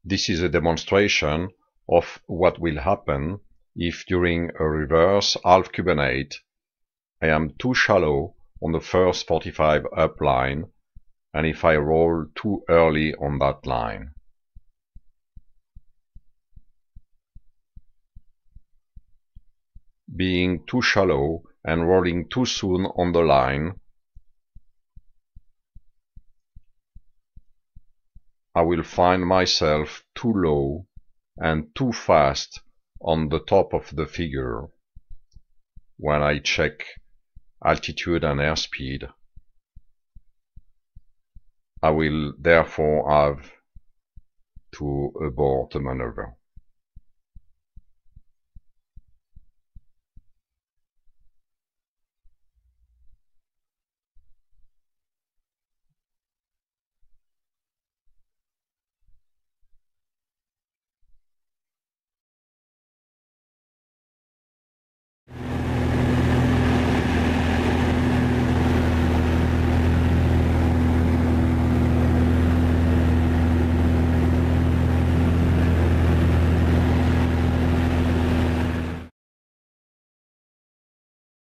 This is a demonstration of what will happen if during a reverse half Cuban 8 I am too shallow on the first 45 up line and if I roll too early on that line. Being too shallow and rolling too soon on the line, I will find myself too low and too fast on the top of the figure when I check altitude and airspeed. I will therefore have to abort the maneuver.